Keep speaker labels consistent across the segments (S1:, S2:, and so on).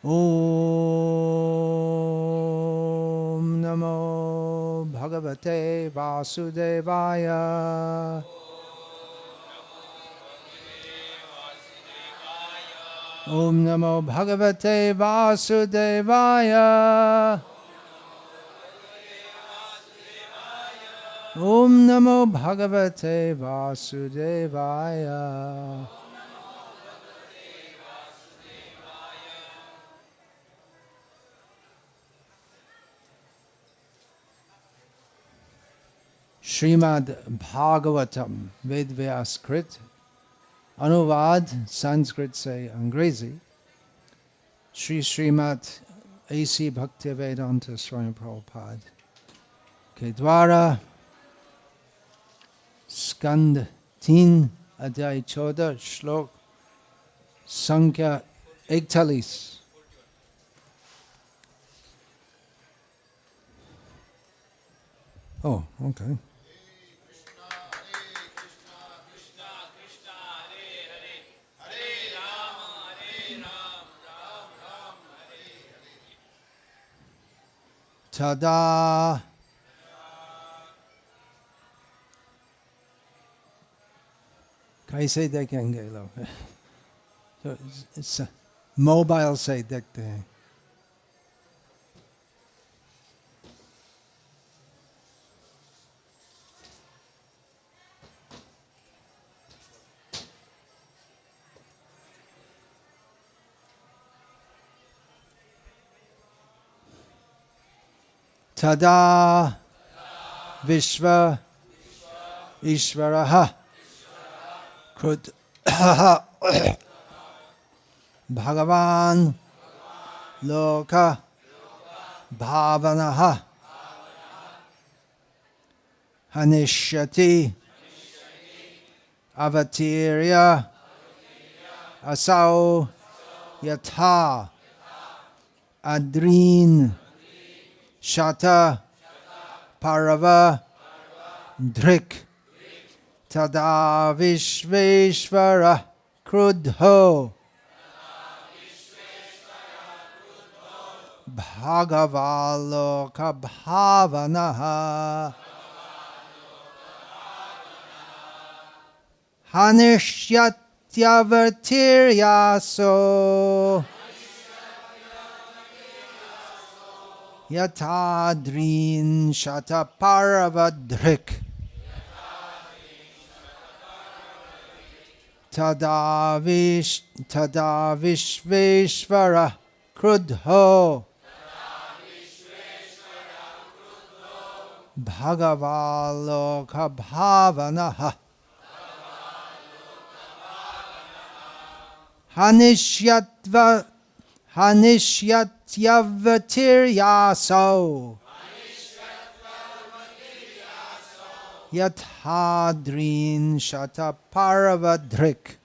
S1: Om Namo Bhagavate Vasudevaya. Om Namo Bhagavate Vasudevaya. Om Namo Bhagavate Vasudevaya. Srimad Bhagavatam Ved Vyaskrit अनुवाद संस्कृत से अंग्रेजी श्री श्रीमद् ऐसी भक्तिवेदांत स्वामी प्रभुपाद के द्वारा स्कंद 3 अध्याय 14 श्लोक संख्या 41। Oh, okay. Tada कैसे देखेंगे लोग? तो मोबाइल से देखते हैं। Tada Vishva Ishvaraha Krudhaha Bhagavan Loka Bhavanaha Hanishyati Avatirya Asau Yatha Adrin Shata Parava Dhrik Tada Vishveshvara Krudho Bhagavaloka Bhavanaha Hanishyatyavatiryaso Yatadrin Shataparavadrik Tada Vishveshvara Krudho Bhagavaloka Bhavanaha Hanishyatyavatiryaso Yathadrin Shataparavadrik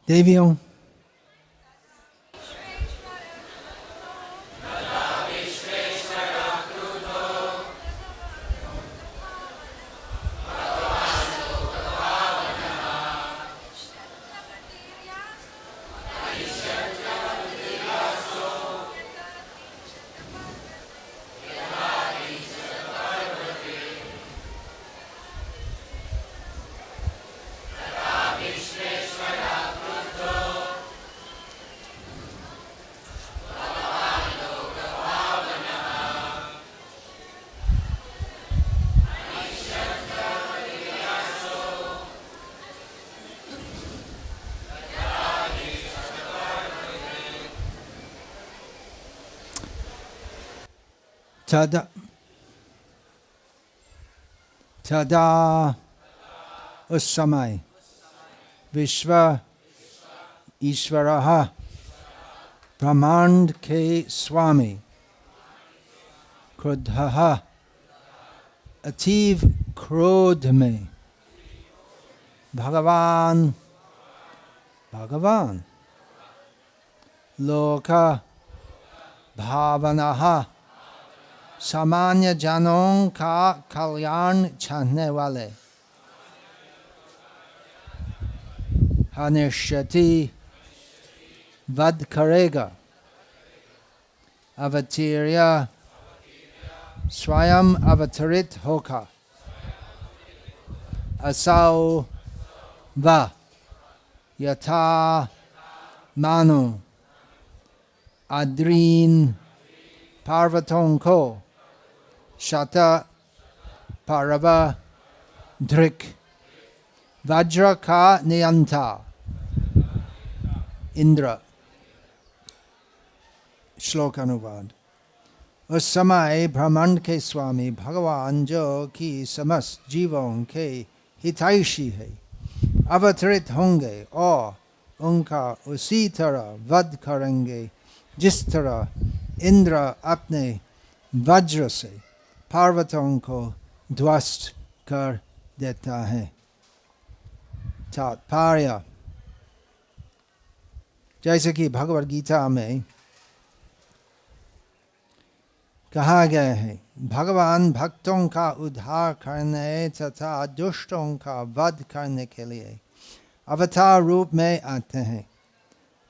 S1: देवियों, तदा उस समय विश्व ईश्वरः ब्रह्मांड के स्वामी क्रुद्धः अतीव क्रोध में भगवान लोक भावनः सामान्य जनों का कल्याण चाहने वाले हनिष्यति वध करेगा अवतीर्य स्वयं अवतरित होगा असौ व यथा मानो अद्रीन पर्वतों को शत पारव धृक वज्र का नियंता इंद्र। श्लोक अनुवाद। उस समय ब्रह्मांड के स्वामी भगवान जो कि समस्त जीवों के हितैषी है अवतरित होंगे और उनका उसी तरह वध करेंगे जिस तरह इंद्र अपने वज्र से पर्वतों को ध्वस्त कर देता है। तात्पर्य, जैसे कि भगवद गीता में कहा गया है, भगवान भक्तों का उद्धार करने तथा दुष्टों का वध करने के लिए अवतार रूप में आते हैं।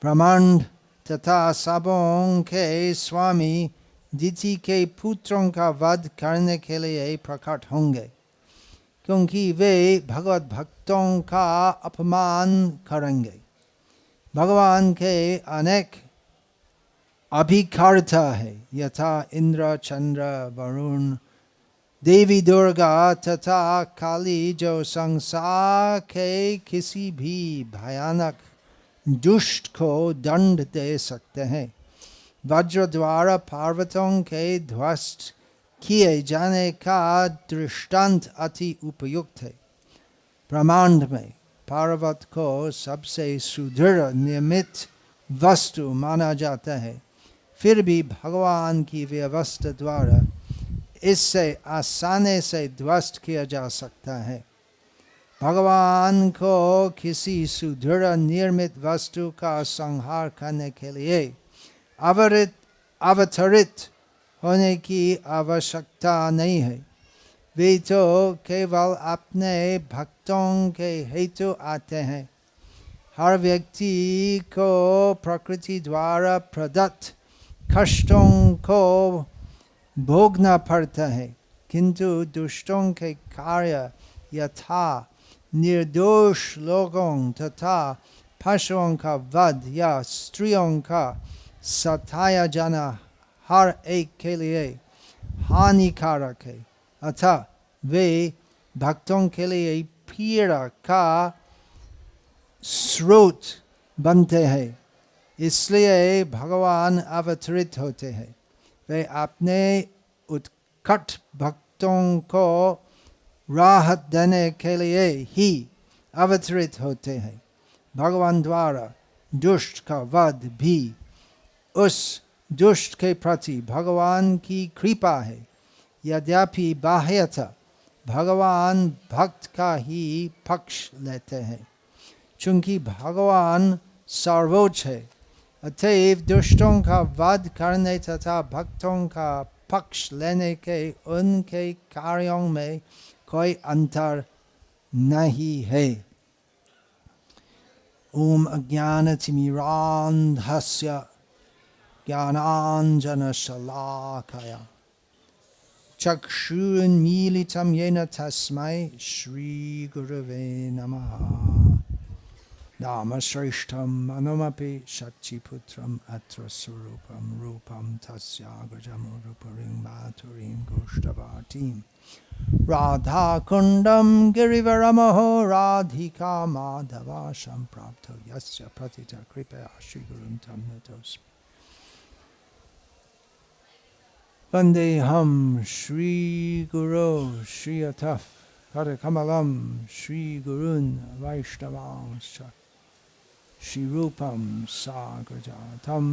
S1: ब्रह्मांड तथा सबों के स्वामी दिति के पुत्रों का वध करने के लिए प्रकट होंगे, क्योंकि वे भगवत भक्तों का अपमान करेंगे। भगवान के अनेक अभिकर्ता है, यथा इंद्र, चंद्र, वरुण, देवी दुर्गा तथा काली, जो संसार के किसी भी भयानक दुष्ट को दंड दे सकते हैं। वज्र द्वारा पर्वतों के ध्वस्त किए जाने का दृष्टांत अति उपयुक्त है। ब्रह्मांड में पर्वत को सबसे सुदृढ़ नियमित वस्तु माना जाता है, फिर भी भगवान की व्यवस्था द्वारा इससे आसानी से ध्वस्त किया जा सकता है। भगवान को किसी सुदृढ़ निर्मित वस्तु का संहार करने के लिए अवतरित होने की आवश्यकता नहीं है। वे तो केवल अपने भक्तों के हेतु आते हैं। हर व्यक्ति को प्रकृति द्वारा प्रदत्त कष्टों को भोगना पड़ता है, किंतु दुष्टों के कार्य यथा निर्दोष लोगों तथा पशुओं का वध या स्त्रियों का सताया जाना हर एक के लिए हानिकारक है, अतः वे भक्तों के लिए पीड़ा का स्रोत बनते हैं। इसलिए भगवान अवतरित होते हैं। वे अपने उत्कट भक्तों को राहत देने के लिए ही अवतरित होते हैं। भगवान द्वारा दुष्ट का वध भी उस दुष्ट के प्रति भगवान की कृपा है। यद्यपि बाह्यतः भगवान भक्त का ही पक्ष लेते हैं, चूँकि भगवान सर्वोच्च है। अतएव दुष्टों का वध करने तथा भक्तों का पक्ष लेने के उनके कार्यों में कोई अंतर नहीं है। ओम अज्ञानतिमिरान्धस्य ज्ञानाञ्जनशलाकया चक्षुरुन्मीलितं येन तस्मै श्रीगुरवे नमः। नामश्रेष्ठं मनुमपि शचीपुत्रम् अत्र स्वरूपं रूपं तस्याग्रजमुरुपुरीं माधुरीं गोष्ठवाटीं राधाकुण्डं गिरिवरमहो राधिका माधवा सम्प्राप्तो यस्य पतिता कृपया श्रीगुरुं तं नतोऽस्मि। वन्देऽहं श्रीगुरो श्रीयतः पदकमलं श्रीगुरून् वैष्णवांश्च श्रीरूपं साग्रजातं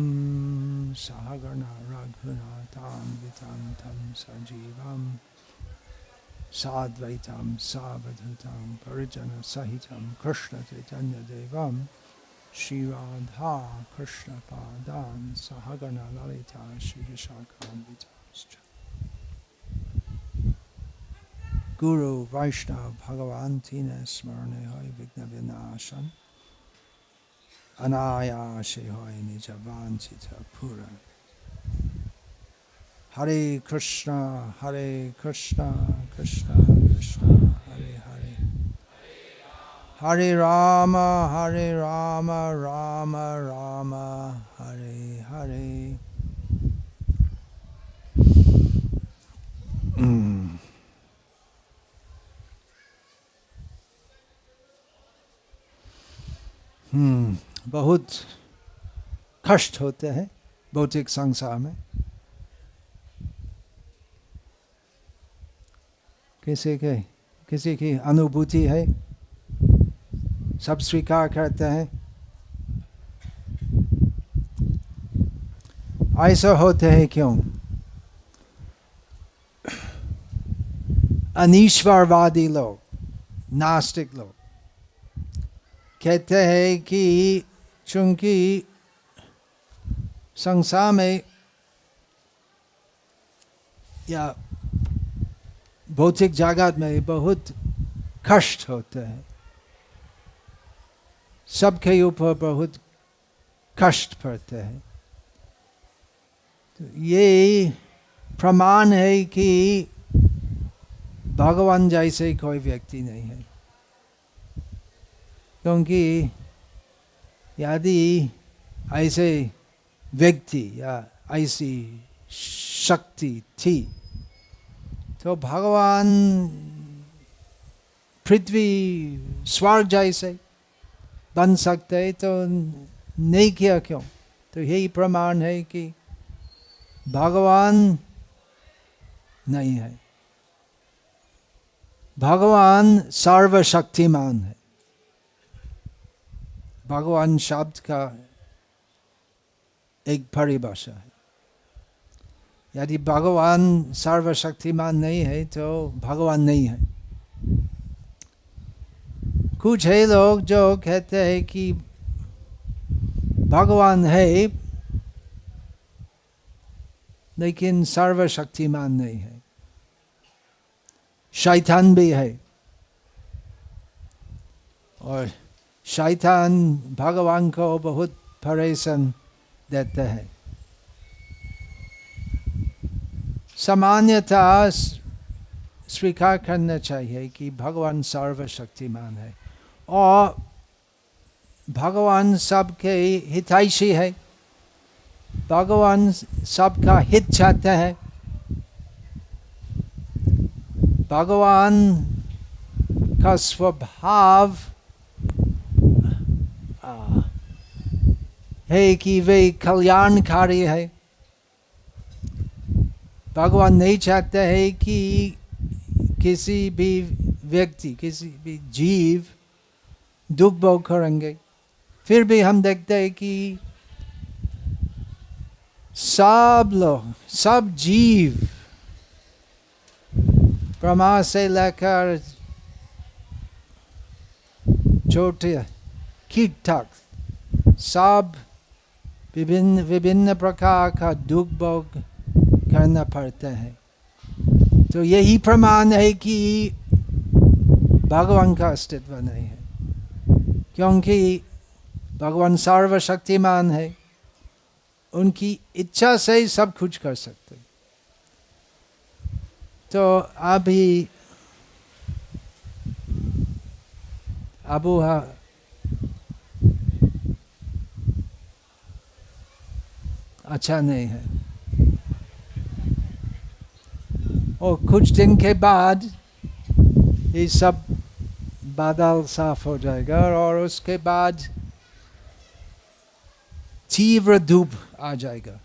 S1: सहगण रघुनाथान्वितं तं सजीवं साद्वैतं सावधूतं परिजनसहितं कृष्णचैतन्यदेवं श्रीराधा कृष्णपादान् सहगण ललिता श्रीविशाखान्वितांश्च गुरु वैष्णव भगवान तीन स्मरणे होय विघ्न विनाशन अनायासे होय निज वांछित पूरण। हरे कृष्णा कृष्ण कृष्ण हरे हरे, हरे राम राम राम हरे हरे। बहुत कष्ट होते हैं भौतिक संसार में। किसी की अनुभूति है, सब स्वीकार करते हैं। ऐसा होते हैं क्यों? अनीश्वरवादी लोग, नास्तिक लोग कहते हैं कि चूंकि संसार में या भौतिक जगत में बहुत कष्ट होते हैं, सबके ऊपर बहुत कष्ट पड़ते हैं, तो ये प्रमाण है कि भगवान जैसे कोई व्यक्ति नहीं है। क्योंकि यदि ऐसे व्यक्ति या ऐसी शक्ति थी तो भगवान पृथ्वी स्वर्ग जैसे बन सकते, तो नहीं किया क्यों? तो यही प्रमाण है कि भगवान नहीं है। भगवान सर्वशक्तिमान है। भगवान शब्द का एक परिभाषा है। यदि भगवान सर्वशक्तिमान नहीं है तो भगवान नहीं है। कुछ है लोग जो कहते हैं कि भगवान है लेकिन सर्वशक्तिमान नहीं है। शैतान भी है और शैतान भगवान को बहुत परेशान देते हैं। सामान्यतः स्वीकार करना चाहिए कि भगवान सर्वशक्तिमान है और भगवान सबके हितैषी है। भगवान सबका हित चाहते हैं। भगवान का स्वभाव है कि वे कल्याणकारी है। भगवान नहीं चाहते हैं कि किसी भी व्यक्ति, किसी भी जीव दुख भोग करेंगे। फिर भी हम देखते हैं कि सब लोग, सब जीव, ब्रह्मा से लेकर छोटे कीट तक, सब विभिन्न विभिन्न प्रकार का दुख भोग करना पड़ता है। तो यही प्रमाण है कि भगवान का अस्तित्व नहीं है, क्योंकि भगवान सर्वशक्तिमान है, उनकी इच्छा से ही सब कुछ कर सकते। तो अभी अबू अच्छा नहीं है, और कुछ दिन के बाद ये सब बादल साफ हो जाएगा और उसके बाद तीव्र धूप आ जाएगा,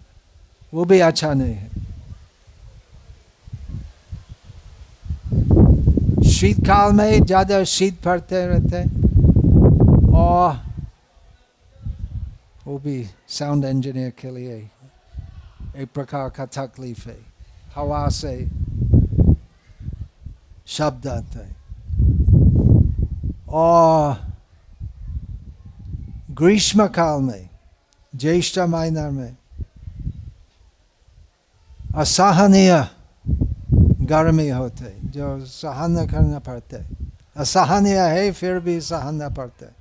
S1: वो भी अच्छा नहीं है। शीतकाल में ज्यादा शीत पड़ते रहते और वो भी साउंड इंजीनियर के लिए एक प्रकार का तकलीफ है, हवा से शब्द आते हैं। और ग्रीष्म काल में, ज्येष्ठ महीना में असहनीय गर्मी होते, जो सहन करना पड़ता है। असहनीय है फिर भी सहना पड़ता है,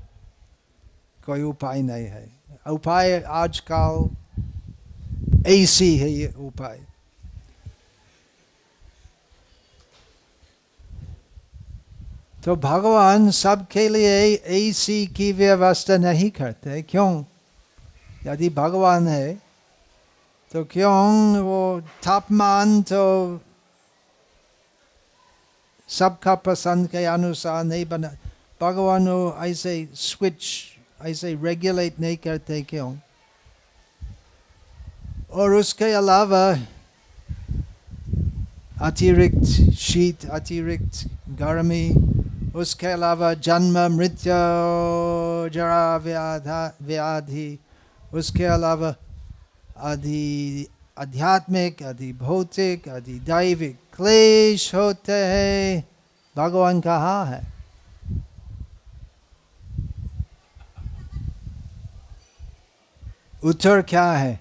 S1: कोई उपाय नहीं है। उपाय आजकल एसी है, ये उपाय। तो भगवान सबके लिए एसी की व्यवस्था नहीं करते, क्यों? यदि भगवान है तो क्यों वो तापमान तो सबका पसंद के अनुसार नहीं बना? भगवान वो ऐसे स्विच ऐसे रेगुलेट नहीं करते, क्यों? और उसके अलावा अतिरिक्त शीत, अतिरिक्त गर्मी, उसके अलावा जन्म मृत्यु जरा व्याधि, उसके अलावा आध्यात्मिक, आदि भौतिक, आदि दैविक क्लेश होते हैं। भगवान कहाँ है? उत्तर क्या है?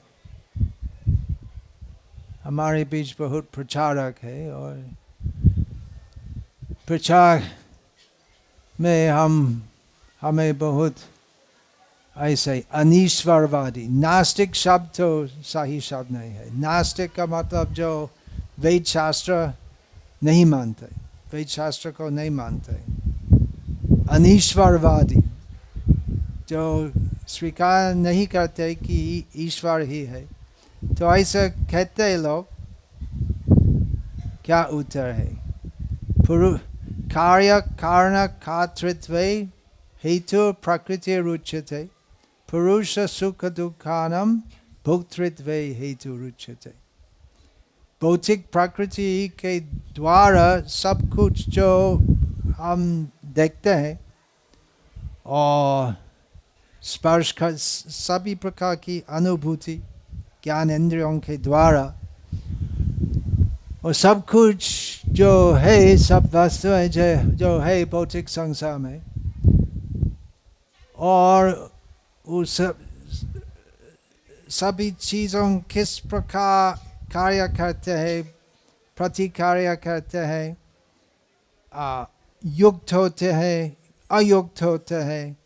S1: हमारे बीच बहुत प्रचारक है और प्रचार में हमें बहुत ऐसे अनीश्वरवादी, नास्तिक शब्द तो सही शब्द नहीं है। नास्तिक का मतलब जो वेद शास्त्र नहीं मानते, वेद शास्त्र को नहीं मानते। अनीश्वरवादी जो स्वीकार नहीं करते कि ईश्वर ही है, तो ऐसे कहते हैं लोग। क्या उत्तर है? कार्य कारण कर्तृत्वे हेतु प्रकृति रुच्यते, पुरुष सुख दुखानम भोक्तृत्वे हेतु रुच्यते। भौतिक प्रकृति के द्वारा सब कुछ जो हम देखते हैं और स्पर्श कर, सभी प्रकार की अनुभूति ज्ञान इंद्रियों के द्वारा, और सब कुछ जो है, सब वस्तु है जो है भौतिक संसार में, और उस सभी चीज़ों किस प्रकार कार्य करते हैं, प्रतिकार्य करते हैं, युक्त होते हैं, अयुक्त होते हैं,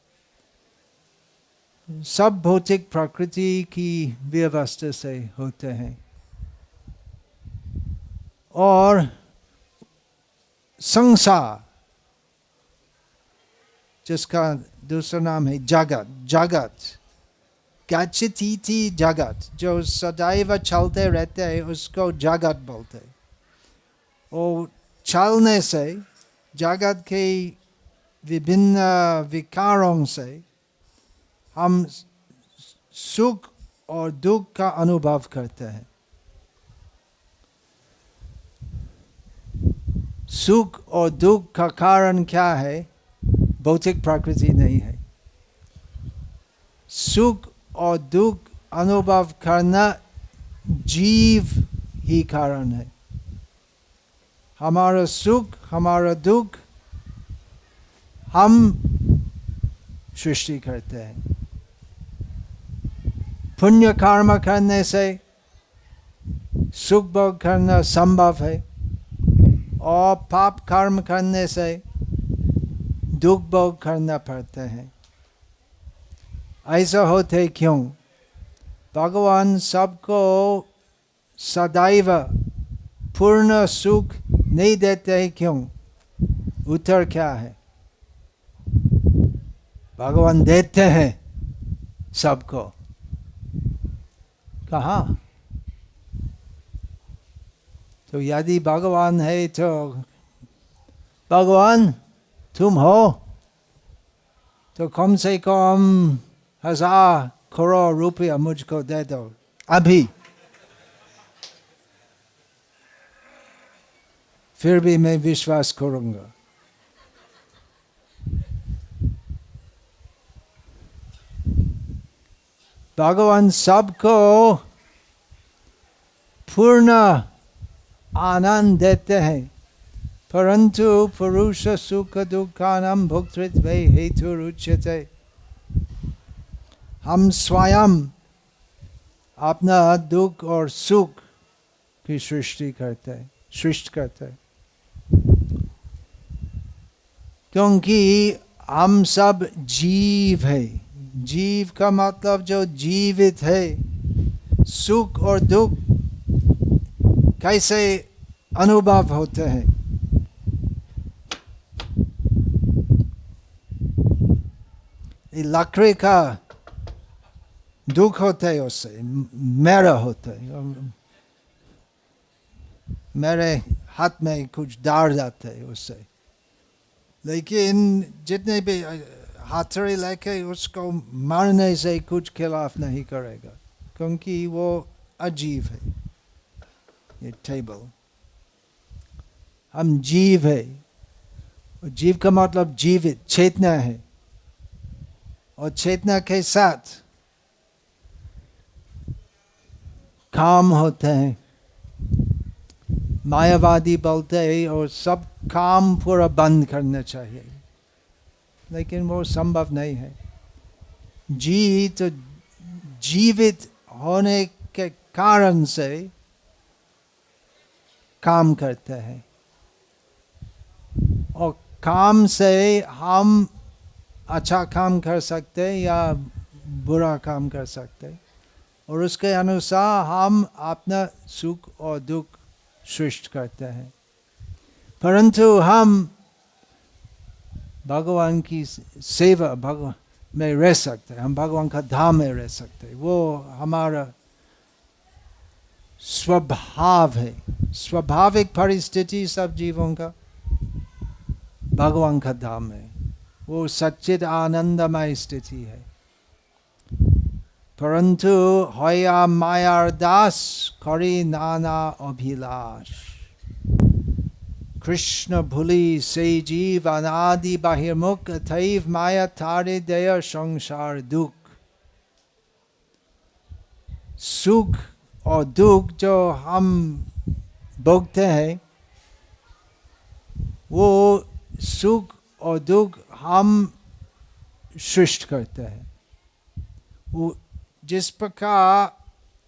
S1: सब भौतिक प्रकृति की व्यवस्था से होते हैं। और संसार, जिसका दूसरा नाम है जगत, जगत गच्छतीति जगत, जो सदैव चलते रहते हैं, उसको जगत बोलते हैं। और चलने से जगत के विभिन्न विकारों से हम सुख और दुख का अनुभव करते हैं। सुख और दुख का कारण क्या है? भौतिक प्रकृति नहीं है। सुख और दुख अनुभव करना जीव ही कारण है। हमारा सुख, हमारा दुख हम सृष्टि करते हैं। पुण्य कर्म करने से सुख भोग करना संभव है और पाप कर्म करने से दुख भोग करना पड़ता है। ऐसा होते क्यों? भगवान सबको सदैव पूर्ण सुख नहीं देते क्यों? उत्तर क्या है? भगवान देते हैं सबको। कहाँ? तो यदि भगवान है तो भगवान तुम हो तो कम से कम 1000 करोड़ रुपया मुझको दे दो अभी, फिर भी मैं विश्वास करूंगा। भगवान सबको पूर्ण आनंद देते हैं, परंतु पुरुष सुख दुखानां भोक्तृत्वे हेतुरुच्यते। हम स्वयं अपना दुख और सुख की सृष्टि करते हैं, क्योंकि हम सब जीव है। जीव का मतलब जो जीवित है। सुख और दुख कैसे अनुभव होते हैं? लकड़ी का दुख होता है, उससे मेरा होता है, मेरे हाथ में कुछ डाल जाते है उससे। लेकिन जितने भी हाथरी लेके उसको मारने से कुछ खिलाफ नहीं करेगा, क्योंकि वो अजीब है। ये टेबल, हम जीव है। जीव का मतलब जीवित, चेतना है, और चेतना के साथ काम होते हैं। मायावादी बोलते हैं और सब काम पूरा बंद करना चाहिए, लेकिन वो संभव नहीं है। तो जीवित होने के कारण से काम करते हैं, और काम से हम अच्छा काम कर सकते हैं या बुरा काम कर सकते हैं, और उसके अनुसार हम अपना सुख और दुख सृष्टि करते हैं। परंतु हम भगवान की सेवा भगवान में रह सकते हैं, हम भगवान का धाम में रह सकते हैं। वो हमारा स्वभाव है, स्वाभाविक परिस्थिति सब जीवों का भगवान का धाम है। वो सच्चिद आनंदमय स्थिति है। परंतु होया मायार दास करी नाना अभिलाष। कृष्ण भूली से जीव अनादि बहिर्मुख, अतएव माया तारे दया संसार दुख। सुख और दुख जो हम भोगते हैं, वो सुख और दुख हम सृष्टि करते हैं। वो जिस प्रकार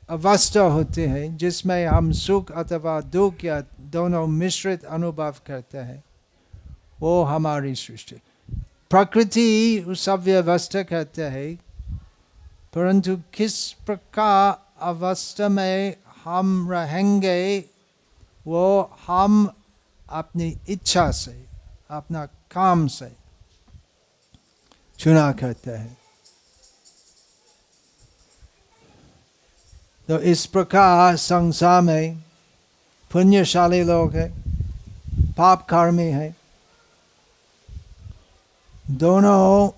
S1: अवस्था होते हैं जिसमें हम सुख अथवा दुख या दोनों मिश्रित अनुभव करते हैं, वो हमारी सृष्टि। प्रकृति उस अव्यवस्था कहते हैं, परंतु किस प्रकार अवस्था में हम रहेंगे वो हम अपनी इच्छा से, अपना काम से चुना करते हैं। तो इस प्रकार संसार में पुण्यशाली लोग हैं, पाप कर्मी हैं, दोनों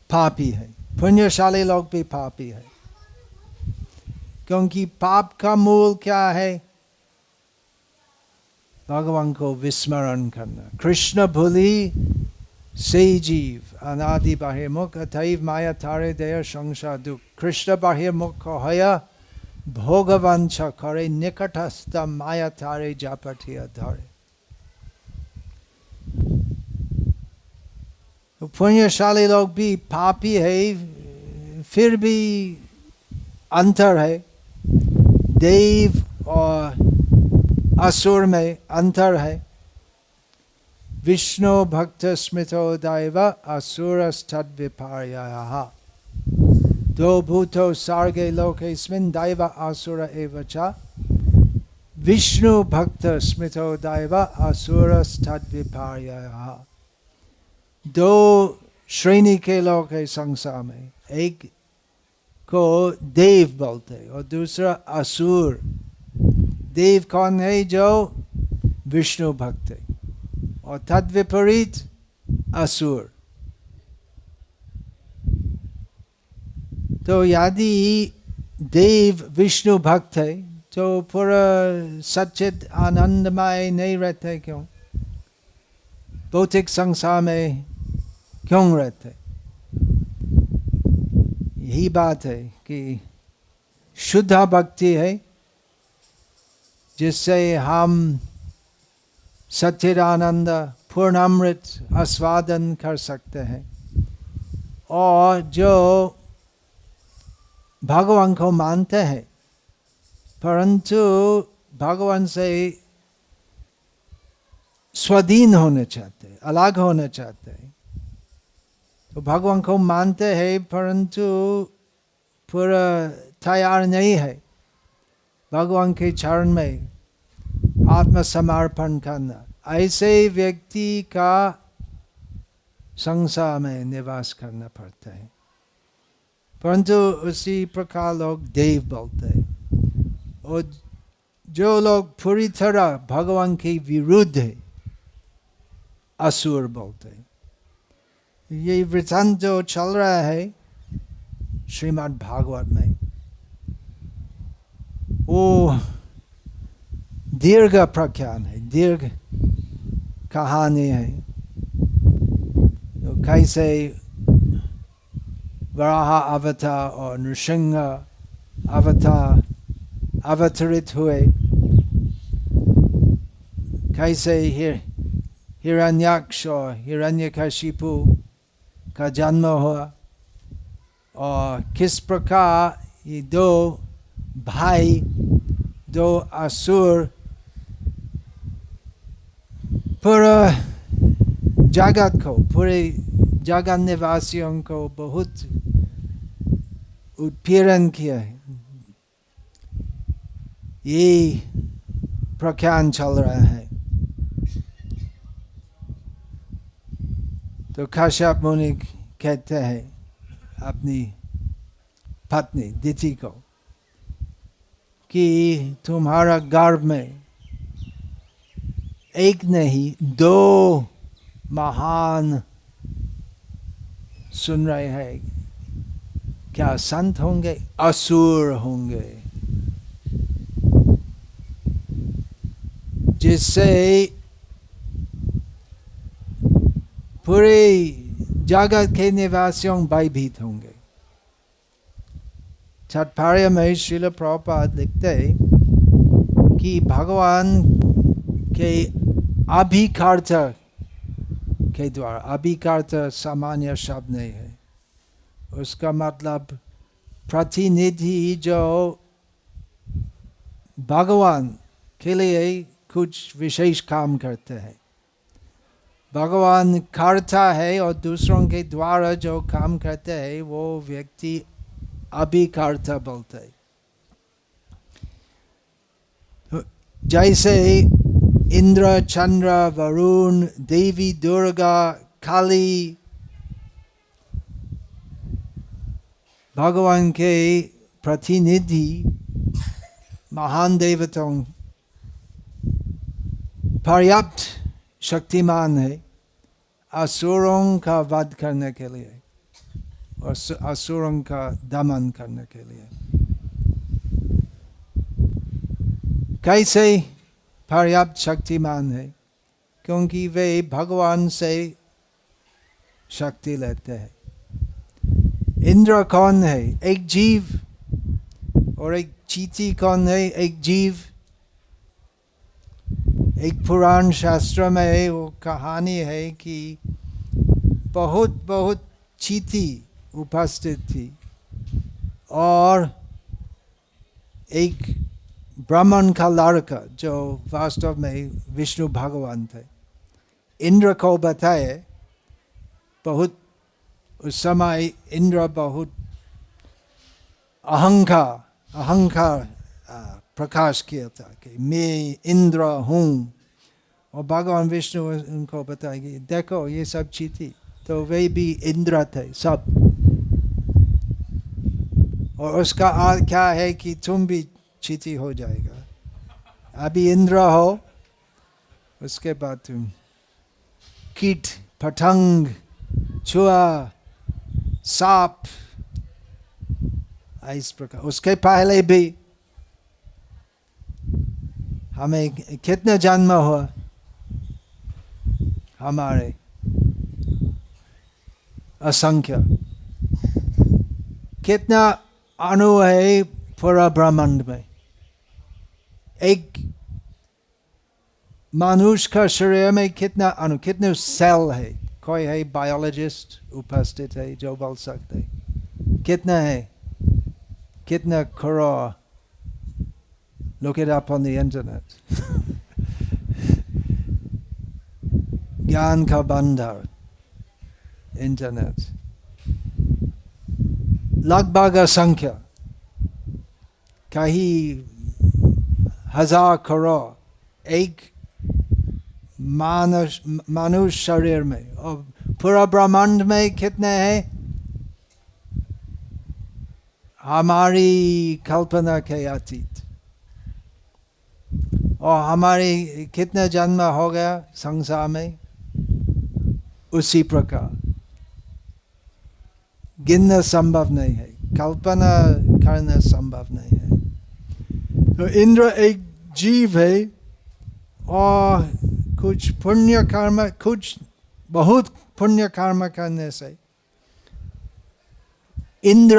S1: पापी हैं। पुण्यशाली लोग भी पापी हैं, क्योंकि पाप का मूल क्या है? भगवान को विस्मरण करना। कृष्ण भूली से जीव अनादि बहिर्मुख, अतएव माया तारे दया संसार दुख। कृष्ण बहिर्मुख होया भोगवंश करे, निकटस्थ माया तारे जापटिया धरे। पुण्यशाली लोग भी पापी है, फिर भी अंतर है, देव और असुर में अंतर है। विष्णु भक्त स्मृतो दैव असुरस्तद विपर्ययः। दो भूतो सर्गे लोकेस्मिन् दैव असुर एव च। विष्णु भक्त स्मृतो दैव असुरस्तद विपर्ययः। दो श्रेणी के लोग है संसार में, एक को देव बोलते और दूसरा असुर। देव कौन है? जो विष्णु भक्त है, और तद विपरीत असुर। तो यदि देव विष्णु भक्त है तो पूरा सच्चिद आनंदमय नहीं रहते। क्यों? भौतिक संसार में क्यों रहते? यही बात है कि शुद्ध भक्ति है जिससे हम सच्चिदानंद पूर्ण अमृत आस्वादन कर सकते हैं। और जो भगवान को मानते हैं परंतु भगवान से स्वाधीन होना चाहते हैं, अलग होना चाहते हैं, तो भगवान को मानते हैं परंतु पूरा तैयार नहीं है भगवान के चरण में आत्मसमर्पण करना। ऐसे व्यक्ति का संसार में निवास करना पड़ता है। परंतु उसी प्रकार लोग देव बोलते हैं। और जो लोग पूरी तरह भगवान के विरुद्ध है असुर बोलते हैं। ये वृत्तांत जो चल रहा है श्रीमद् भागवत में, वो दीर्घ प्रख्यान है, दीर्घ कहानी है। तो कैसे वराह अवतार और नृसिंह अवतार अवतरित हुए, कैसे हिरण्याक्ष और हिरण्यकशिपु का जन्म हुआ, और किस प्रकार ये दो भाई, दो असुर पूरा जगत को, पूरे जगत निवासियों को बहुत उत्पीड़न किया है। ये प्रख्यान चल रहा है। तो कश्यप मुनि कहते हैं अपनी पत्नी दिति को कि तुम्हारा गर्भ में एक नहीं दो महान सुन रहे हैं, क्या संत होंगे? असुर होंगे, जिससे पूरे जगत के निवासियों भयभीत होंगे। तात्पर्य में श्रील प्रभुपाद लिखते कि भगवान के अभिकर्त के द्वारा, अभिकर्त सामान्य शब्द नहीं है, उसका मतलब प्रतिनिधि जो भगवान के लिए कुछ विशेष काम करते हैं। भगवान कर्ता है और दूसरों के द्वारा जो काम करते हैं वो व्यक्ति अभिकर्ता बोलते हैं। जैसे इंद्र, चंद्र, वरुण, देवी दुर्गा, काली भगवान के प्रतिनिधि महान देवताओं पर्याप्त शक्तिमान है असुरों का वध करने के लिए और असुरों का दमन करने के लिए। कैसे पर्याप्त शक्तिमान है? क्योंकि वे भगवान से शक्ति लेते हैं। इंद्र कौन है? एक जीव। और एक चींटी कौन है? एक जीव। एक पुराण शास्त्र में वो कहानी है कि बहुत बहुत चींटी उपस्थित थी और एक ब्राह्मण का लड़का जो वास्तव में विष्णु भगवान थे, इंद्र को बताए। बहुत उस समय इंद्र बहुत अहंकार प्रकाश किया था कि मैं इंद्र हूँ। और भगवान विष्णु उनको बताएगी देखो ये सब चीटी, तो वे भी इंद्र थे सब। और उसका अर्थ क्या है कि तुम भी चीटी हो जाएगा। अभी इंद्र हो, उसके बाद तुम कीट, पतंग, चूहा, सांप, इस प्रकार। उसके पहले भी हमें कितने जन्म हुआ हमारे? असंख्य। कितना अणु है पूरा ब्रह्मांड में? एक मनुष्य का शरीर में कितना अणु, कितने सेल है? कोई है बायोलॉजिस्ट उपस्थित है जो बोल सकते कितना है? कितना crore? Look it up on the internet. ज्ञान का भंडार, इंटरनेट। लगभग असंख्य, कहीं हजार करोड़ एक मनुष्य शरीर में। और पूरा ब्रह्मांड में कितने हैं? हमारी कल्पना के अतीत। और हमारे कितने जन्म हो गया संसार में? उसी प्रकार गिनना संभव नहीं है, कल्पना करना संभव नहीं है। तो इंद्र एक जीव है और कुछ पुण्य कर्म, कुछ बहुत पुण्य कर्म करने से इंद्र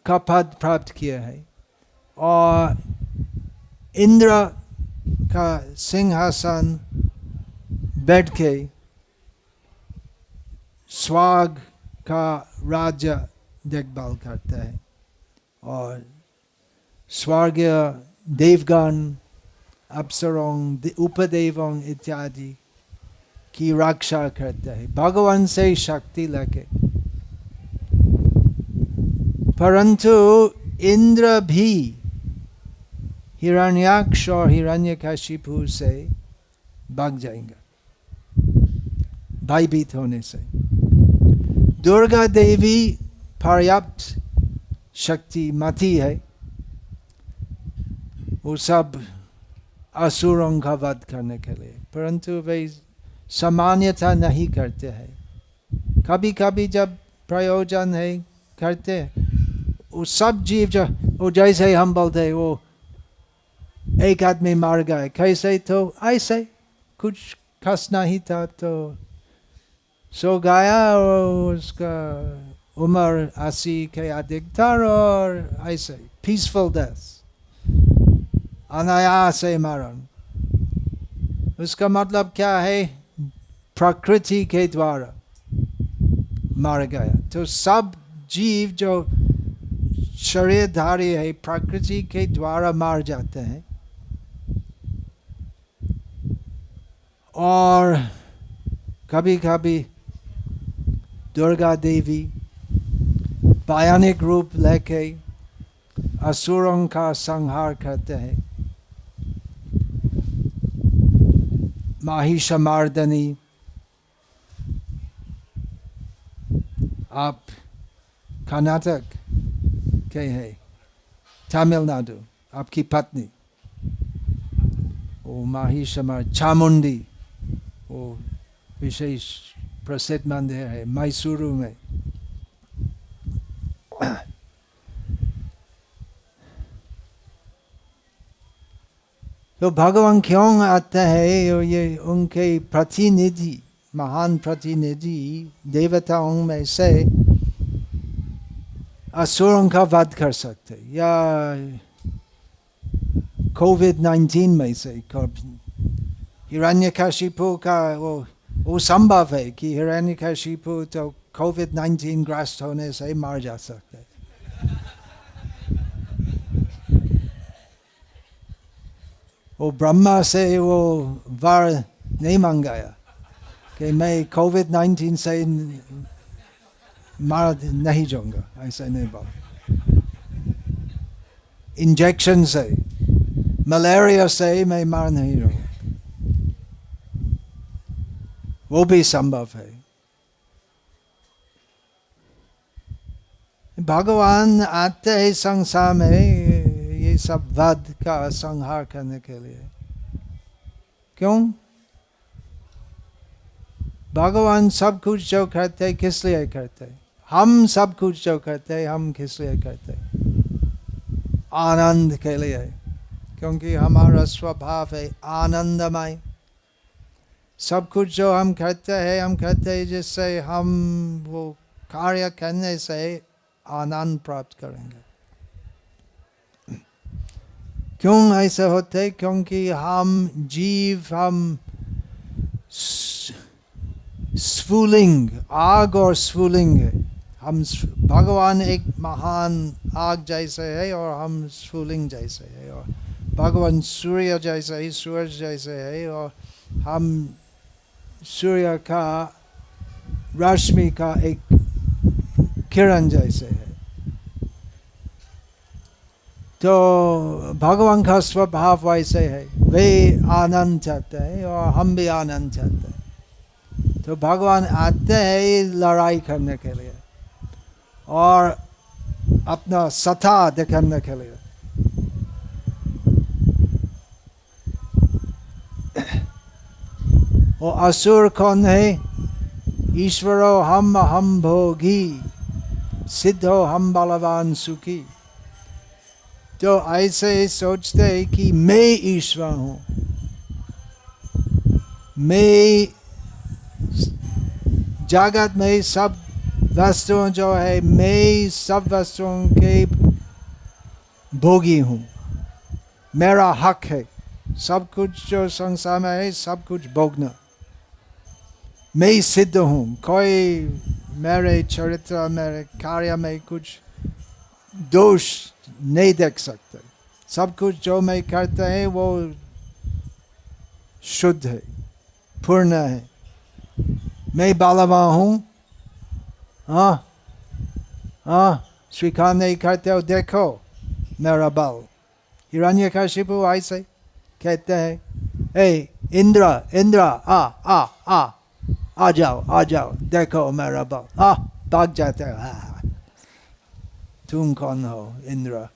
S1: का पद प्राप्त किया है। और इंद्र का सिंहासन बैठ के स्वर्ग का राज्य देखभाल करता है। और स्वर्गीय देवगण, अप्सरों, उपदेवों इत्यादि की रक्षा करता है भगवान से शक्ति लेके। परंतु इंद्र भी हिरण्याक्ष और हिरण्यकशिपु से भाग जाएंगे भयभीत होने से। दुर्गा देवी पर्याप्त शक्तिमती है, वो सब असुरों का वध करने के लिए, परंतु वे सामान्यता नहीं करते हैं। कभी कभी जब प्रयोजन है करते हैं। वो सब जीव जो वो जैसे हम बोलते हैं वो एक आदमी मर गए, कैसे? तो ऐसे कुछ खास नहीं था तो सो गया और उसका उम्र 80 के अधिक था और ऐसे पीसफुल डेथ, अनायास मरण। उसका मतलब क्या है? प्रकृति के द्वारा मर गया। तो सब जीव जो शरीरधारी है प्रकृति के द्वारा मार जाते हैं। और कभी कभी दुर्गा देवी भयानक रूप लेके असुरों का संहार करते हैं। महिषमर्दनी, आप कर्नाटक के हैं, तमिलनाडु, आपकी पत्नी वो महिषमर्दनी, चामुंडी, वो विशेष प्रसिद्ध मंदिर है मैसूरू में। तो भगवान क्यों आते हैं? और ये उनके प्रतिनिधि, महान प्रतिनिधि देवताओं में से असुरों का वध कर सकते, या कोविड-19 में से हिरण्यकशिपु का वो संभव है कि हिरण्यकशिपु तो कोविड-19 ग्रस्त होने से मर जा सकते। वो ब्रह्मा से वो वर नहीं मंगाया कि मैं कोविड-19 से मार नहीं जाऊंगा, ऐसा नहीं बोला। इंजेक्शन से, मलेरिया से मैं मार नहीं जाऊंगा, वो भी संभव है। भगवान आते हैं संसार में ये सब वध का संहार करने के लिए। क्यों? भगवान सब कुछ जो करते किस लिए करते? हम सब कुछ जो करते हम किस लिए करते? आनंद के लिए, क्योंकि हमारा स्वभाव है आनंदमय। सब कुछ जो हम करते हैं जिससे हम वो कार्य करने से आनंद प्राप्त करेंगे। क्यों ऐसा होते? क्योंकि हम जीव, हम स्फुलिंग, आग और स्फुलिंग है। हम भगवान एक महान आग जैसे है और हम स्फुलिंग जैसे है, और भगवान सूर्य जैसे ही, सूरज जैसे है, और हम सूर्य का रश्मि का एक किरण जैसे है। तो भगवान का स्वभाव वैसे है, वे आनंद चाहते हैं और हम भी आनंद चाहते हैं। तो भगवान आते हैं लड़ाई करने के लिए और अपना सत्ता दिखाने के लिए। और असुर कौन है? ईश्वरो हम अहम भोगी, सिद्धो हम बलवान सुखी। तो ऐसे सोचते हैं कि मैं ईश्वर हूँ, मैं जगत में सब वस्तुओं जो है, मैं सब वस्तुओं के भोगी हूँ, मेरा हक है सब कुछ जो संसार में है सब कुछ भोगना। मैं सिद्ध हूँ, कोई मेरे चरित्र, मेरे कार्य में कुछ दोष नहीं देख सकते। सब कुछ जो मैं करता है वो शुद्ध है, पूर्ण है। मैं बलवान हूँ, हाँ हाँ, स्वीकार नहीं करते हो, देखो मेरा बल। हिरण्यकशिपु ऐसे कहते हैं, ए इंद्र इंद्र आ जाओ, देखो मेरा बल। भाग जाते हो, तुम कौन हो इंद्र,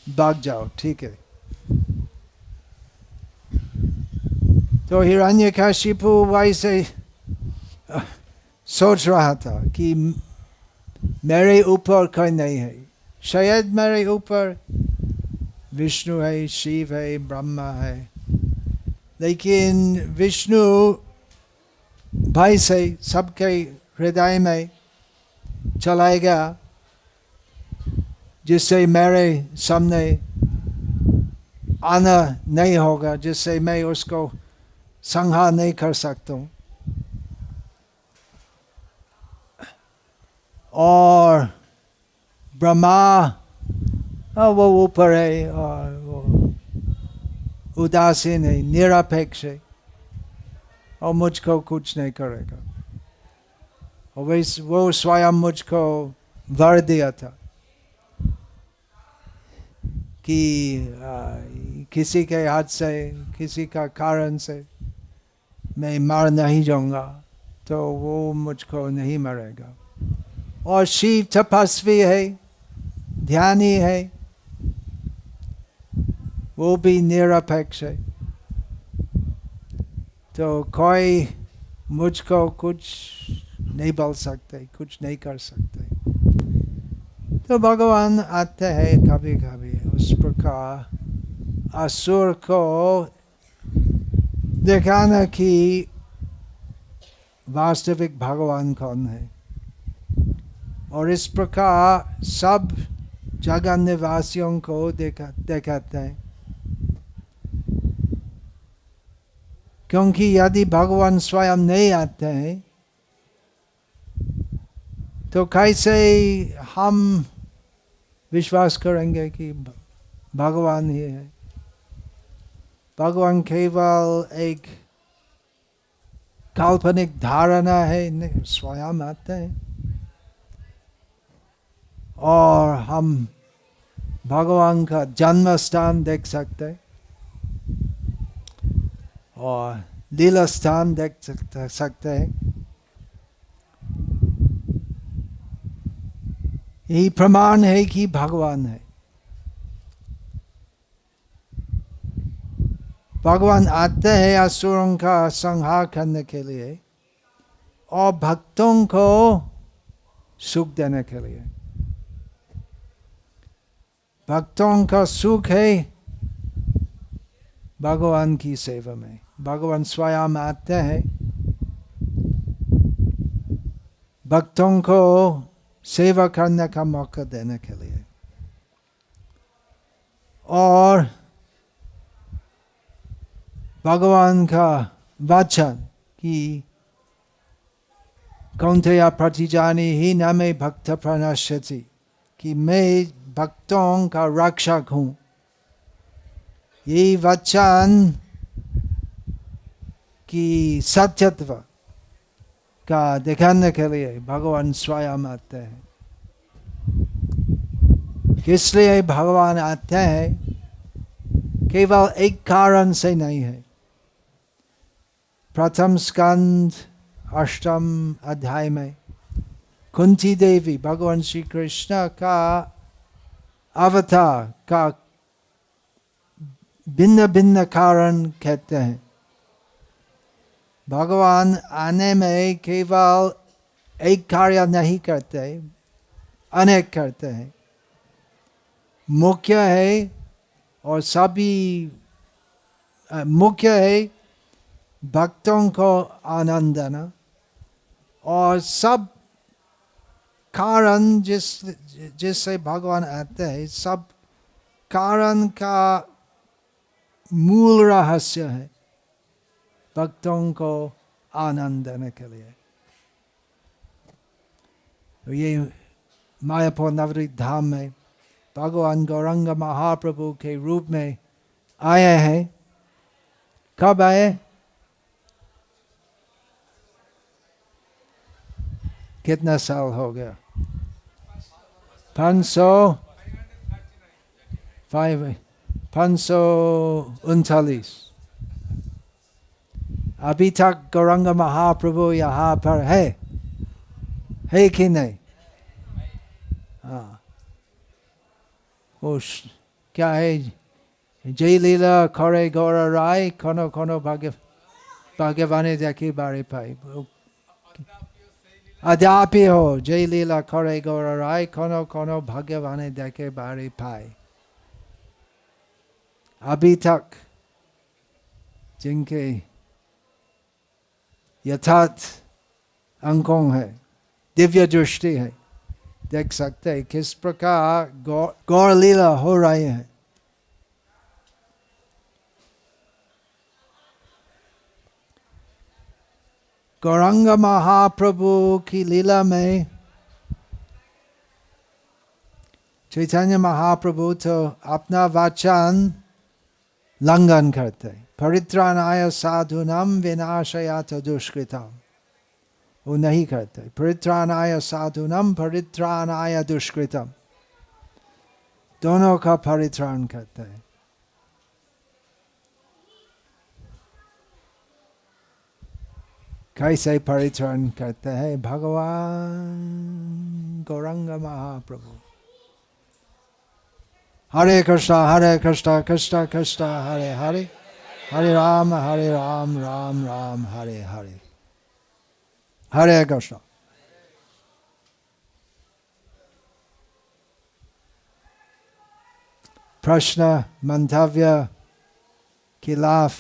S1: भाग जाओ, ठीक है। तो हिरण्यकशिपु वैसे सोच रहा था कि मेरे ऊपर कोई नहीं है, शायद मेरे ऊपर विष्णु है, शिव है, ब्रह्मा है, लेकिन विष्णु भय से सबके हृदय में चलाएगा, जिससे मेरे सामने आना नहीं होगा, जिससे मैं उसको संहार नहीं कर सकता हूँ। और ब्रह्मा वो ऊपर है और वो उदासीन है, निरपेक्ष है और मुझको कुछ नहीं करेगा। और वो स्वयं मुझको वर दिया था कि किसी के हाथ से, किसी का कारण से मैं मर नहीं जाऊंगा, तो वो मुझको नहीं मरेगा। और शिव तपस्वी है, ध्यानी है, वो भी निरपेक्ष है, तो कोई मुझको कुछ नहीं बोल सकते, कुछ नहीं कर सकते। तो भगवान आते हैं कभी कभी उस प्रकार असुर को दिखाना कि वास्तविक भगवान कौन है, और इस प्रकार सब जगह निवासियों को दिखाते हैं। क्योंकि यदि भगवान स्वयं नहीं आते हैं तो कैसे हम विश्वास करेंगे कि भगवान ही है। भगवान केवल एक काल्पनिक धारणा है, नहीं, स्वयं आते हैं और हम भगवान का जन्म स्थान देख सकते हैं और लीला स्थान देख सकते हैं। यही प्रमाण है कि भगवान है। भगवान आते हैं असुरों का संहार करने के लिए और भक्तों को सुख देने के लिए। भक्तों का सुख है भगवान की सेवा में। भगवान स्वयं आते हैं भक्तों को सेवा करने का मौका देने के लिए। और भगवान का वचन कि कौन्तेय प्रतिजानी ही न मे भक्त प्रणश्यति, कि मैं भक्तों का रक्षक हूँ, ये वचन की सत्यत्व का दिखाने के लिए भगवान स्वयं आते हैं। इसलिए भगवान आते हैं केवल एक कारण से नहीं है। प्रथम स्कंद 8 अध्याय में कुंती देवी भगवान श्री कृष्ण का अवतार का भिन्न भिन्न कारण कहते हैं। भगवान आने में केवल एक कार्य नहीं करते, अनेक करते हैं। मुख्य है और सभी मुख्य है भक्तों को आनंद देना, और सब कारण जिससे भगवान आते हैं, सब कारण का मूल रहस्य है भक्तों को आनंद देने के लिए। तो ये मायापुर नवद्वीप धाम में भगवान गौरांग महाप्रभु के रूप में आए हैं। कब आए? कितना साल हो गया? 539। अभी तक गौरांग महाप्रभु यहाँ पर है कि नहीं? हाँ, उस क्या है, जय लीला करे गौर राय, कोनो कोनो भाग्यवाने देखी बारी पाई। अद्यापि हो जय लीला करे गौर राय, कोनो कोनो भाग्यवाने देखे बारी पाई। अभी तक जिनके यथार्थ अंकों है, दिव्य दृष्टि है, देख सकते हैं किस प्रकार गौर लीला हो रही है। गौरांग महाप्रभु की लीला में चैतन्य महाप्रभु तो अपना वचन लंघन करते, परित्राणाय साधूनां विनाशाय दुष्कृताम्, वो नहीं करते। परित्राणाय साधूनां परित्राणाय दुष्कृतम्, दोनों का परित्राण करते हैं। कैसे परित्राण करते हैं भगवान गौरांग महाप्रभु? हरे कृष्णा कृष्णा कृष्णा हरे हरे, हरे राम राम राम हरे हरे। हरे कृष्ण। प्रश्न मंतव्य खिलाफ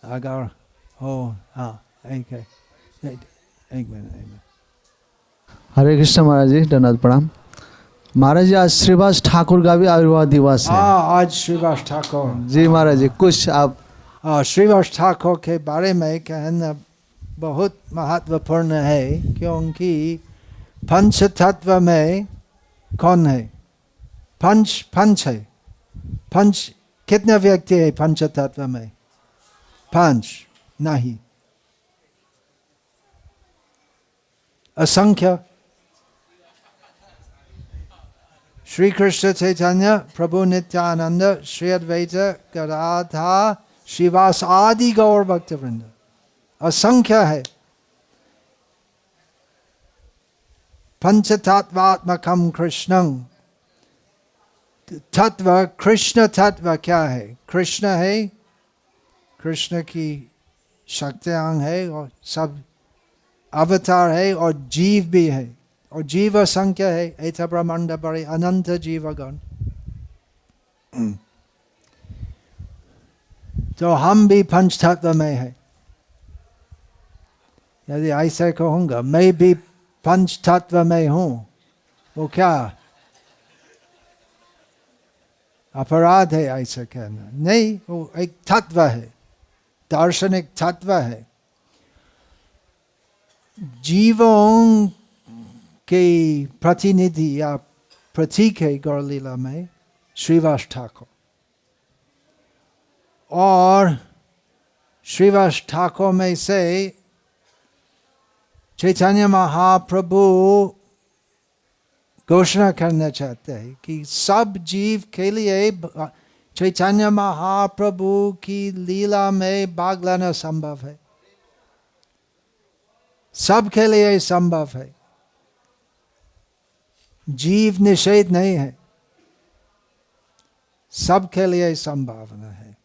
S1: अगर हो? हाँ, एक मिनट।
S2: हरे कृष्ण महाराज जी, धन्यवाद, प्रणाम महाराज जी। आज श्रीवास ठाकुर का भी आविर्भाव दिवस है।
S1: आज श्रीवास ठाकुर
S2: जी महाराज जी, कुछ आप
S1: श्रीवास ठाकुर के बारे में कहना बहुत महत्वपूर्ण है, क्योंकि पंच तत्व में कौन है? पंच है। पंच कितने व्यक्ति है पंच तत्व में? 5 नहीं, असंख्य। श्री कृष्ण चैतन्य प्रभु नित्यानंद श्री अद्वैत गदाधर श्रीवास आदि गौर भक्तवृंद असंख्य है। पंचतत्वात्मकम कृष्णं, तत्व कृष्ण तत्व क्या है? कृष्ण है, कृष्ण की शक्तियां है और सब अवतार है और जीव भी है, और जीव असंख्य है। एत ब्रह्मांड बड़े अनंत जीवगण। तो हम भी पंच तत्व में है। यदि ऐसे कहूँगा मैं भी पंच तत्व में हूँ, वो क्या अपराध है ऐसा कहना? नहीं, वो एक तत्व है, दार्शनिक तत्व है। जीवों के प्रतिनिधि या प्रतीक है गौर लीला में श्रीवास ठाकुर, और श्रीवास ठाकुर में से चैतन्य महाप्रभु घोषणा करना चाहते हैं कि सब जीव के लिए चैतन्य महाप्रभु की लीला में भाग लेना संभव है, सबके लिए संभव है। जीव निषेध नहीं है, सबके लिए संभावना है।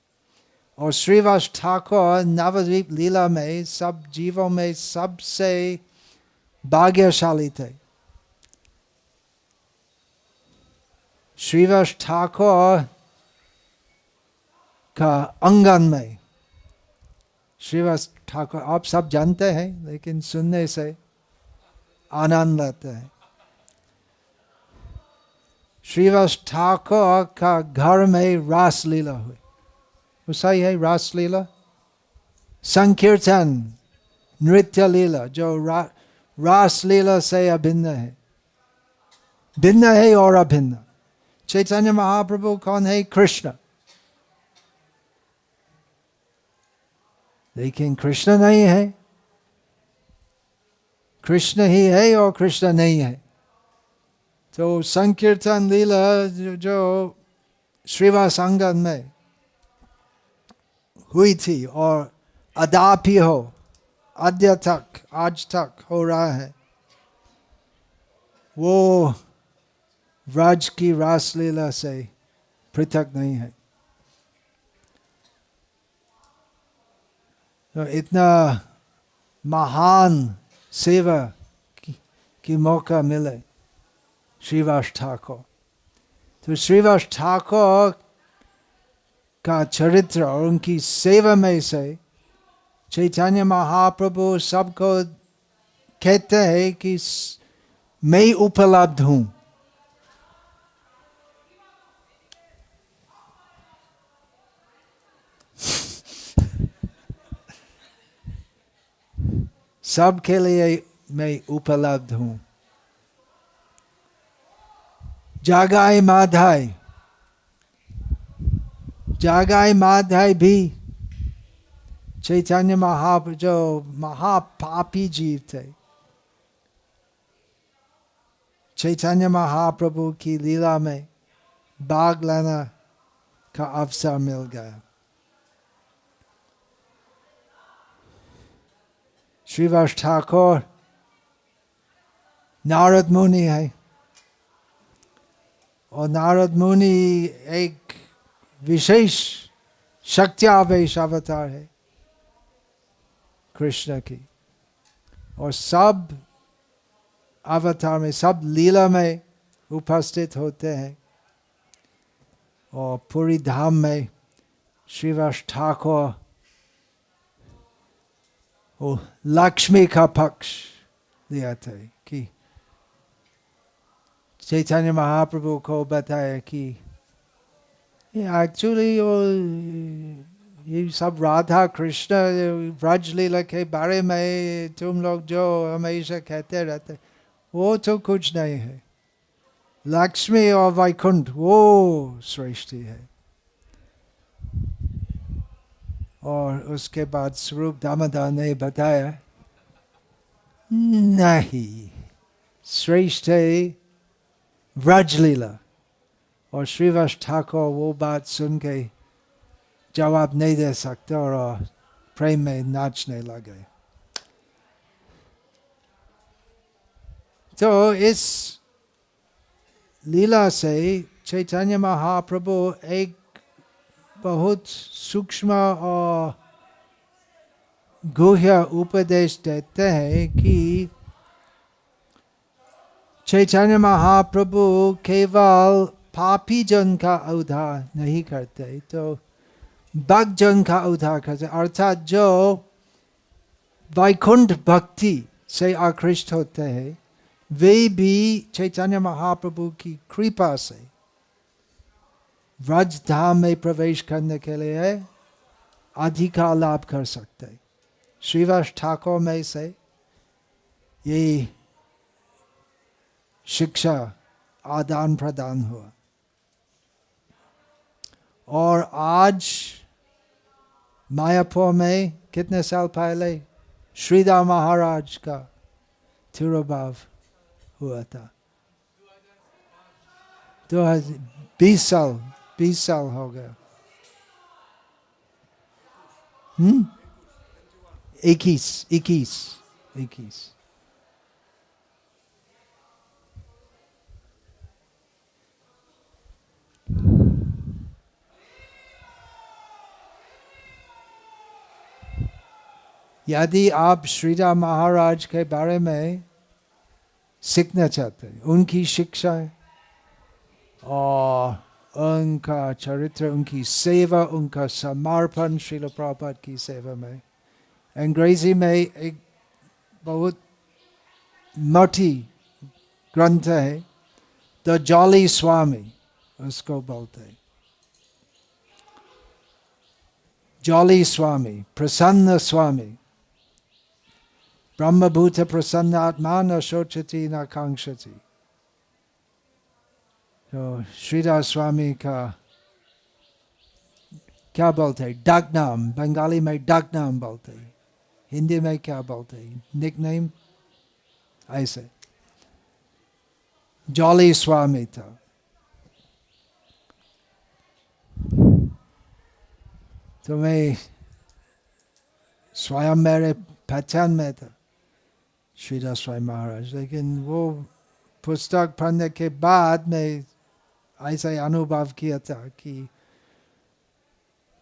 S1: और श्रीवास ठाकुर नवद्वीप लीला में सब जीवों में सबसे भाग्यशाली थे। श्रीवास ठाकुर का अंगन में, श्रीवास ठाकुर आप सब जानते हैं लेकिन सुनने से आनंद लेते हैं। श्रीवास ठाकुर का घर में रास लीला हुई, वो सही है? रास लीला, संकीर्तन, नृत्य लीला जो रास लीला से अभिन्न है, भिन्न है और अभिन्न। चैतन्य महाप्रभु कौन है? कृष्ण। लेकिन कृष्ण नहीं है, कृष्ण ही है और कृष्ण नहीं है। तो संकीर्तन लीला जो श्रीवास आंगन में हुई थी और अदापि हो, आद्य तक, आज तक हो रहा है, वो व्रज की रास लीला से पृथक नहीं है। तो इतना महान सेवा की मौका मिले श्रीवास ठाकुर। तो श्रीवास ठाकुर का चरित्र और उनकी सेवा में से चैतन्य महाप्रभु सबको कहते हैं कि मैं उपलब्ध हूँ। सबके लिए मैं उपलब्ध हूँ। जागाई माधाई, जागाई माधाई भी चैतन्य महाप्रभु जो महापापी जीव थे, चैतन्य महाप्रभु की लीला में भाग लेने का अवसर मिल गया। श्रीवास ठाकुर नारद मुनि है, और नारद मुनि एक विशेष शक्त्यावेश अवतार है कृष्ण की, और सब अवतार में, सब लीला में उपस्थित होते हैं। और पूरी धाम में श्रीवास ठाकुर वो लक्ष्मी का पक्ष लिया था कि चैतन्य महाप्रभु को बताया कि एक्चुअली ये सब राधा कृष्ण व्रज लीला के बारे में तुम लोग जो हमेशा कहते रहते, वो तो कुछ नहीं है। लक्ष्मी और वैकुंठ वो सृष्टि है, और उसके बाद स्वरूप दामोदर ने बताया नहीं, श्रेष्ठ है व्रजलीला। और श्रीवास ठाकुर वो बात सुन के जवाब नहीं दे सकते और प्रेम में नाचने लगे। तो इस लीला से चैतन्य महाप्रभु एक बहुत सूक्ष्म और गुह्य उपदेश देते हैं कि चैतन्य महाप्रभु केवल पापी जन का उद्धार नहीं करते, तो भक्त जन का उद्धार करते, अर्थात जो वैकुंठ भक्ति से आकृष्ट होते हैं वे भी चैतन्य महाप्रभु की कृपा से व्रज धाम में प्रवेश करने के लिए अधिकार लाभ कर सकते। श्रीवास ठाकुर में से ये शिक्षा आदान प्रदान हुआ। और आज मायापुर में कितने साल पहले श्रीदास महाराज का तिरुभाव हुआ था। 20 साल हो गया। 21। यदि आप श्रीदास महाराज के बारे में सीखना चाहते हैं, उनकी शिक्षा और उनका चरित्र, उनकी सेवा, उनका समर्पण श्रील प्रभुपाद की सेवा में, अंग्रेजी में एक बहुत मोटी ग्रंथ है द जॉली स्वामी, उसको बोलते हैं जॉली स्वामी, प्रसन्न स्वामी। ब्रह्मभूत प्रसन्न आत्मा न शोचति न कांक्षति। तो श्रीदास स्वामी का क्या बोलते हैं? डक नाम, बंगाली में डक नाम बोलते हैं, हिंदी में क्या बोलते हैं? निक नेम, ऐसे जॉली स्वामी था। तो मैं स्वयं मेरे पहचान में था श्रीदास स्वामी महाराज, लेकिन वो पुस्तक पढ़ने के बाद मैं ऐसा अनुभव किया था कि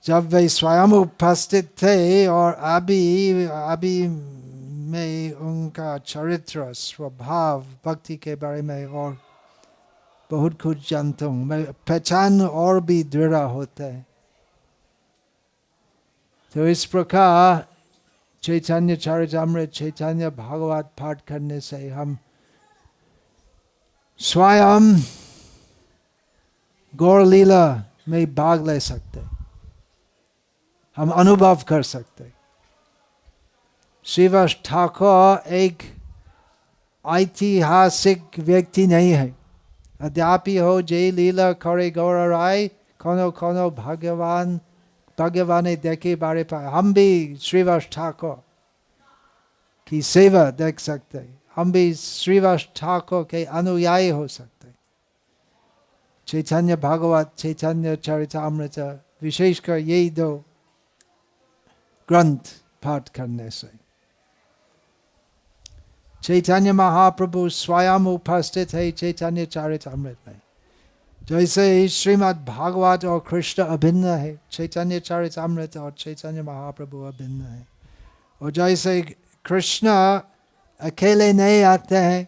S1: जब वे स्वयं उपस्थित थे और अभी मैं उनका चरित्र, स्वभाव, भक्ति के बारे में और बहुत कुछ जानता हूँ। मैं पहचान और भी दृढ़ होता है। तो इस प्रकार चैतन्य चरितामृत, चैतन्य भागवत पाठ करने से हम स्वयं गौर लीला में भाग ले सकते, हम अनुभव कर सकते। श्रीवास ठाकुर एक ऐतिहासिक व्यक्ति नहीं है। अद्यापि हो जय लीला करे गौर राय, कोनो कोनो भगवान देखे बारे पर। हम भी श्रीवास ठाकुर की सेवा देख सकते, हम भी श्रीवास ठाकुर के अनुयायी हो सकते। चैतन्य भागवत, चैतन्य चरितामृत, विशेषकर यही दो ग्रंथ पाठ करने से। चैतन्य महाप्रभु स्वयं उपस्थित है चैतन्य चरितामृत में। जैसे श्रीमद् भागवत और कृष्ण अभिन्न है, चैतन्य चरितामृत और चैतन्य महाप्रभु अभिन्न है। और जैसे कृष्ण अकेले नहीं आते हैं,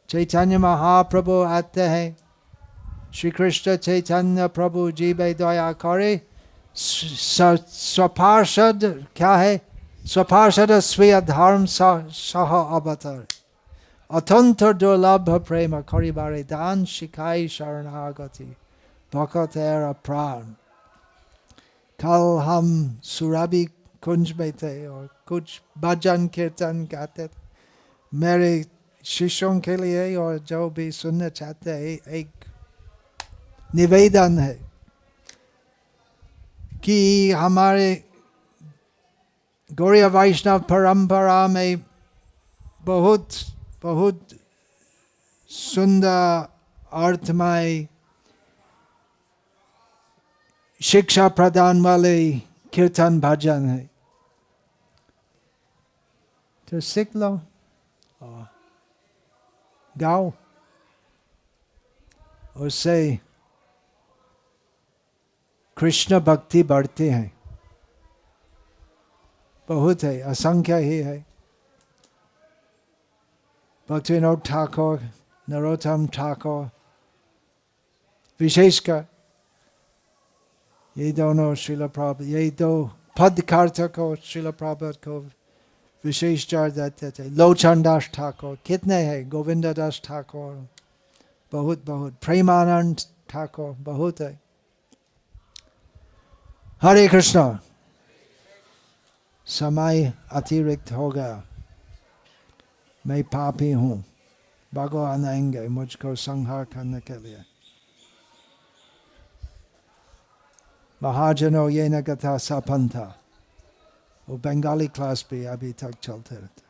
S1: चैतन्य महाप्रभु आते हैं। श्री कृष्ण चैतन्य प्रभु जी बे दया करे, स्वपार्षद क्या है? स्वपार्षद स्वीय धर्म सह अवतार, अत्यंत दुर्लभ प्रेम करिबारे दान, शिखाई शरणागति भक्तेर प्राण। कल हम सुराबी कुंज में थे और कुछ भजन कीर्तन गाते थे। मेरे शिष्यों के लिए और जो भी सुनना चाहते हैं एक निवेदन है कि हमारे गौड़ीय वैष्णव परंपरा में बहुत बहुत सुंदर अर्थमय शिक्षा प्रदान वाले कीर्तन भजन है, तो सीख लो और गाओ, उससे कृष्ण भक्ति बढ़ती है। बहुत है, असंख्य ही है। भक्तिविनोद ठाकुर, नरोत्तम ठाकुर, विशेषकर ये दोनों श्रील प्रभुपाद, ये दो पदकार्थ को श्रील प्रभुपाद को विशेष चार्ज देते थे। लोचन दास ठाकुर कितने हैं, गोविंद दास ठाकुर बहुत बहुत, प्रेमानंद ठाकुर बहुत है। हरे कृष्णा। समय अतिरिक्त हो गया, मैं पापी हूँ, भगवान आएंगे मुझको संहार करने के लिए। महाजनों ये न कथा सपन था, वो बंगाली क्लास भी अभी तक चलते रहते।